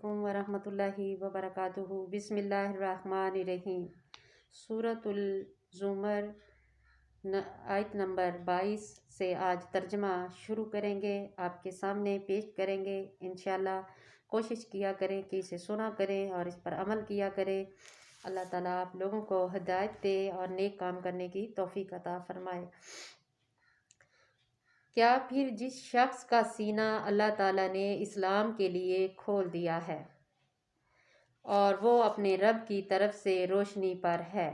علیکم ورحمۃ اللہ وبرکاتہ۔ بسم اللہ الرحمن الرحیم۔ سورۃ الزمر آیت نمبر 22 سے آج ترجمہ شروع کریں گے، آپ کے سامنے پیش کریں گے۔ انشاءاللہ کوشش کیا کریں کہ اسے سنا کریں اور اس پر عمل کیا کریں۔ اللہ تعالیٰ آپ لوگوں کو ہدایت دے اور نیک کام کرنے کی توفیق عطا فرمائے۔ کیا پھر جس شخص کا سینہ اللہ تعالیٰ نے اسلام کے لیے کھول دیا ہے اور وہ اپنے رب کی طرف سے روشنی پر ہے،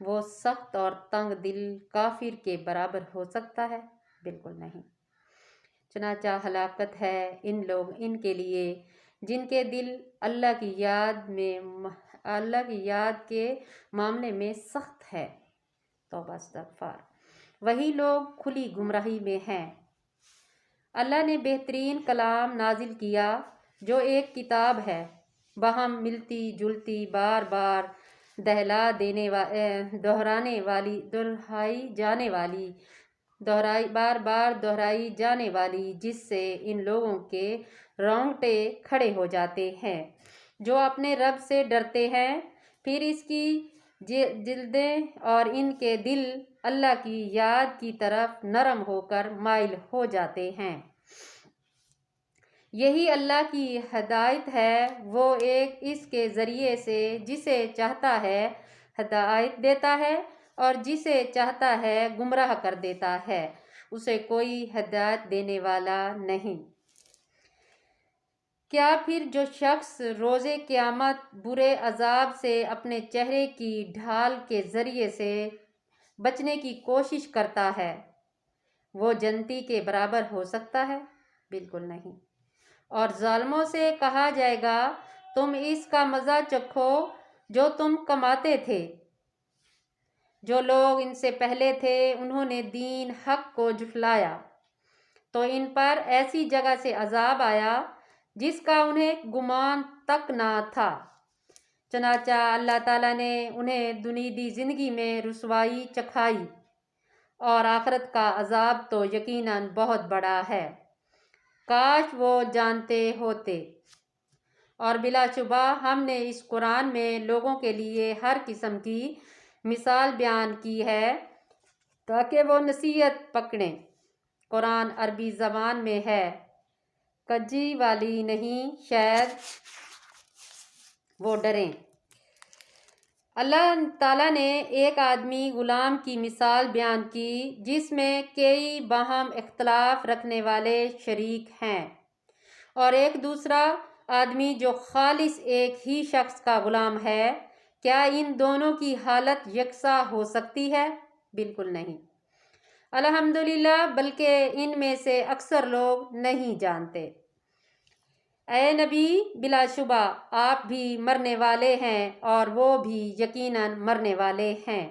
وہ سخت اور تنگ دل کافر کے برابر ہو سکتا ہے؟ بالکل نہیں۔ چنانچہ ہلاکت ہے ان کے لیے جن کے دل اللہ کی یاد کے معاملے میں سخت ہے۔ توبہ استغفار۔ وہی لوگ کھلی گمراہی میں ہیں۔ اللہ نے بہترین کلام نازل کیا جو ایک کتاب ہے، باہم ملتی جلتی، بار بار دہرائی جانے والی، جس سے ان لوگوں کے رونگٹے کھڑے ہو جاتے ہیں جو اپنے رب سے ڈرتے ہیں، پھر اس کی جلدیں اور ان کے دل اللہ کی یاد کی طرف نرم ہو کر مائل ہو جاتے ہیں۔ یہی اللہ کی ہدایت ہے، وہ ایک اس کے ذریعے سے جسے چاہتا ہے ہدایت دیتا ہے اور جسے چاہتا ہے گمراہ کر دیتا ہے، اسے کوئی ہدایت دینے والا نہیں۔ کیا پھر جو شخص روز قیامت برے عذاب سے اپنے چہرے کی ڈھال کے ذریعے سے بچنے کی کوشش کرتا ہے، وہ جنتی کے برابر ہو سکتا ہے؟ بالکل نہیں۔ اور ظالموں سے کہا جائے گا، تم اس کا مزہ چکھو جو تم کماتے تھے۔ جو لوگ ان سے پہلے تھے انہوں نے دین حق کو جھٹلایا، تو ان پر ایسی جگہ سے عذاب آیا جس کا انہیں گمان تک نہ تھا۔ چنانچہ اللہ تعالیٰ نے انہیں دنیاوی زندگی میں رسوائی چکھائی، اور آخرت کا عذاب تو یقیناً بہت بڑا ہے، کاش وہ جانتے ہوتے۔ اور بلا شبہ ہم نے اس قرآن میں لوگوں کے لیے ہر قسم کی مثال بیان کی ہے تاکہ وہ نصیحت پکڑیں۔ قرآن عربی زبان میں ہے، کجی والی نہیں، شاید وہ ڈریں۔ اللہ تعالیٰ نے ایک آدمی غلام کی مثال بیان کی جس میں کئی باہم اختلاف رکھنے والے شریک ہیں، اور ایک دوسرا آدمی جو خالص ایک ہی شخص کا غلام ہے۔ کیا ان دونوں کی حالت یکساں ہو سکتی ہے؟ بالکل نہیں۔ الحمدللہ، بلکہ ان میں سے اکثر لوگ نہیں جانتے۔ اے نبی، بلا شبہ آپ بھی مرنے والے ہیں اور وہ بھی یقیناً مرنے والے ہیں۔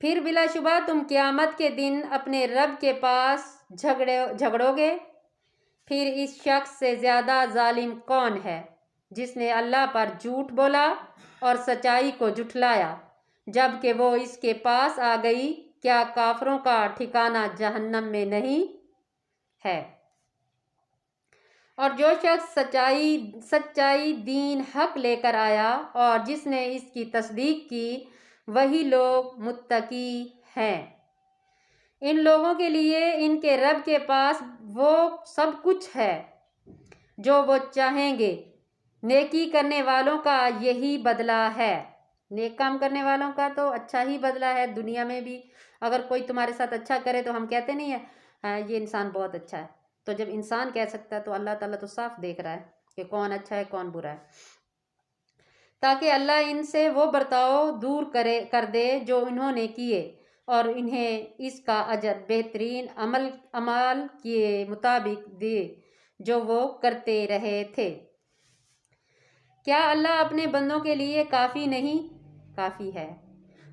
پھر بلا شبہ تم قیامت کے دن اپنے رب کے پاس جھگڑو گے۔ پھر اس شخص سے زیادہ ظالم کون ہے جس نے اللہ پر جھوٹ بولا اور سچائی کو جھٹلایا جب کہ وہ اس کے پاس آ گئی؟ کیا کافروں کا ٹھکانہ جہنم میں نہیں ہے؟ اور جو شخص سچائی دین حق لے کر آیا اور جس نے اس کی تصدیق کی، وہی لوگ متقی ہیں۔ ان لوگوں کے لیے ان کے رب کے پاس وہ سب کچھ ہے جو وہ چاہیں گے۔ نیکی کرنے والوں کا یہی بدلہ ہے۔ نیک کام کرنے والوں کا تو اچھا ہی بدلہ ہے دنیا میں بھی۔ اگر کوئی تمہارے ساتھ اچھا کرے تو ہم کہتے نہیں ہیں یہ انسان بہت اچھا ہے، تو جب انسان کہہ سکتا ہے تو اللہ تعالیٰ تو صاف دیکھ رہا ہے کہ کون اچھا ہے کون برا ہے، تاکہ اللہ ان سے وہ برتاؤ دور کر دے جو انہوں نے کیے، اور انہیں اس کا اجر بہترین اعمال کے مطابق دے جو وہ کرتے رہے تھے۔ کیا اللہ اپنے بندوں کے لیے کافی نہیں؟ کافی ہے،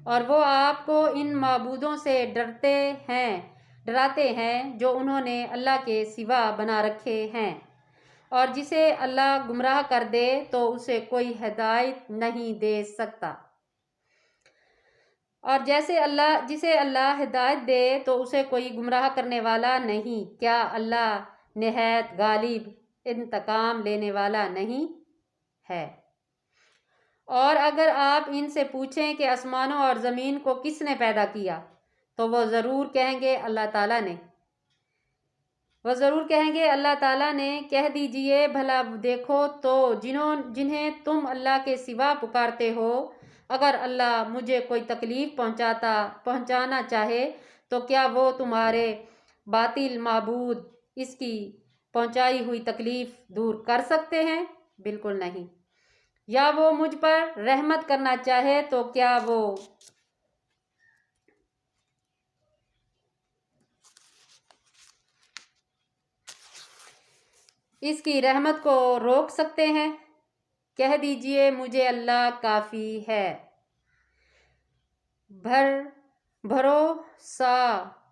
اور وہ آپ کو ان معبودوں سے ڈراتے ہیں جو انہوں نے اللہ کے سوا بنا رکھے ہیں، اور جسے اللہ گمراہ کر دے تو اسے کوئی ہدایت نہیں دے سکتا، اور جسے اللہ ہدایت دے تو اسے کوئی گمراہ کرنے والا نہیں۔ کیا اللہ نہایت غالب انتقام لینے والا نہیں ہے۔ اور اگر آپ ان سے پوچھیں کہ آسمانوں اور زمین کو کس نے پیدا کیا تو وہ ضرور کہیں گے اللہ تعالیٰ نے۔ اللہ تعالیٰ نے۔ کہہ دیجئے بھلا دیکھو تو جنہیں تم اللہ کے سوا پکارتے ہو، اگر اللہ مجھے کوئی تکلیف پہنچانا چاہے تو کیا وہ تمہارے باطل معبود اس کی پہنچائی ہوئی تکلیف دور کر سکتے ہیں؟ بالکل نہیں۔ یا وہ مجھ پر رحمت کرنا چاہے تو کیا وہ اس کی رحمت کو روک سکتے ہیں؟ کہہ دیجئے مجھے اللہ کافی ہے۔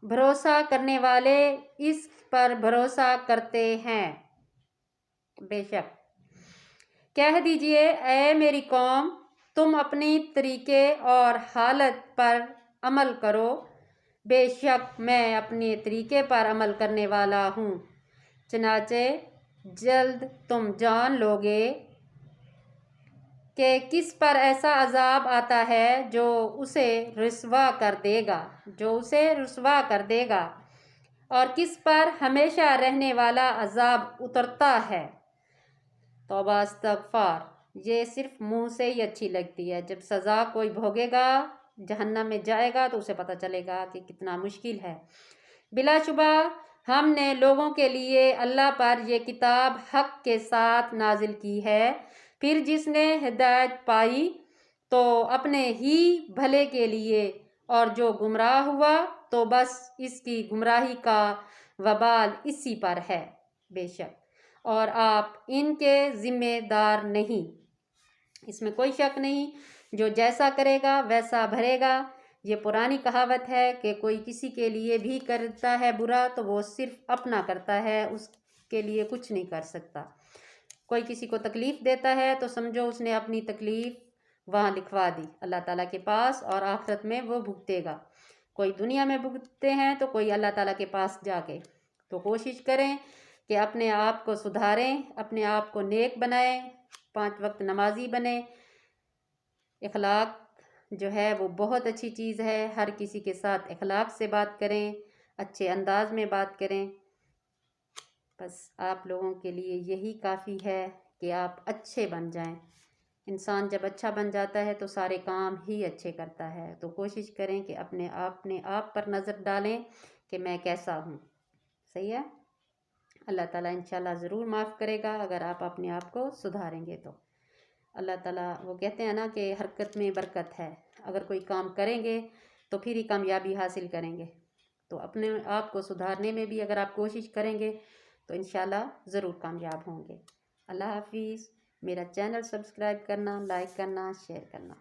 بھروسہ کرنے والے اس پر بھروسہ کرتے ہیں۔ بے شک۔ کہہ دیجئے اے میری قوم، تم اپنی طریقے اور حالت پر عمل کرو، بے شک میں اپنے طریقے پر عمل کرنے والا ہوں، چنانچہ جلد تم جان لوگے کہ کس پر ایسا عذاب آتا ہے جو اسے رسوا کر دے گا اور کس پر ہمیشہ رہنے والا عذاب اترتا ہے۔ توبہ استغفار۔ یہ صرف منہ سے ہی اچھی لگتی ہے، جب سزا کوئی بھوگے گا، جہنم میں جائے گا تو اسے پتہ چلے گا کہ کتنا مشکل ہے۔ بلا شبہ ہم نے لوگوں کے لیے اللہ پر یہ کتاب حق کے ساتھ نازل کی ہے، پھر جس نے ہدایت پائی تو اپنے ہی بھلے کے لیے، اور جو گمراہ ہوا تو بس اس کی گمراہی کا وبال اسی پر ہے۔ بے شک اور آپ ان کے ذمہ دار نہیں، اس میں کوئی شک نہیں، جو جیسا کرے گا ویسا بھرے گا۔ یہ پرانی کہاوت ہے کہ کوئی کسی کے لیے بھی کرتا ہے برا تو وہ صرف اپنا کرتا ہے، اس کے لیے کچھ نہیں کر سکتا۔ کوئی کسی کو تکلیف دیتا ہے تو سمجھو اس نے اپنی تکلیف وہاں لکھوا دی اللہ تعالیٰ کے پاس، اور آخرت میں وہ بھگتے گا۔ کوئی دنیا میں بھگتے ہیں تو کوئی اللہ تعالیٰ کے پاس جا کے۔ تو کوشش کریں کہ اپنے آپ کو سدھاریں، اپنے آپ کو نیک بنائیں، 5 وقت نمازی بنیں۔ اخلاق جو ہے وہ بہت اچھی چیز ہے، ہر کسی کے ساتھ اخلاق سے بات کریں، اچھے انداز میں بات کریں۔ بس آپ لوگوں کے لیے یہی کافی ہے کہ آپ اچھے بن جائیں۔ انسان جب اچھا بن جاتا ہے تو سارے کام ہی اچھے کرتا ہے۔ تو کوشش کریں کہ اپنے آپ پر نظر ڈالیں کہ میں کیسا ہوں۔ صحیح ہے؟ اللہ تعالیٰ انشاءاللہ ضرور معاف کرے گا اگر آپ اپنے آپ کو سدھاریں گے تو۔ اللہ تعالیٰ وہ کہتے ہیں نا کہ حرکت میں برکت ہے، اگر کوئی کام کریں گے تو پھر ہی کامیابی حاصل کریں گے۔ تو اپنے آپ کو سدھارنے میں بھی اگر آپ کوشش کریں گے تو انشاءاللہ ضرور کامیاب ہوں گے۔ اللہ حافظ۔ میرا چینل سبسکرائب کرنا، لائک کرنا، شیئر کرنا۔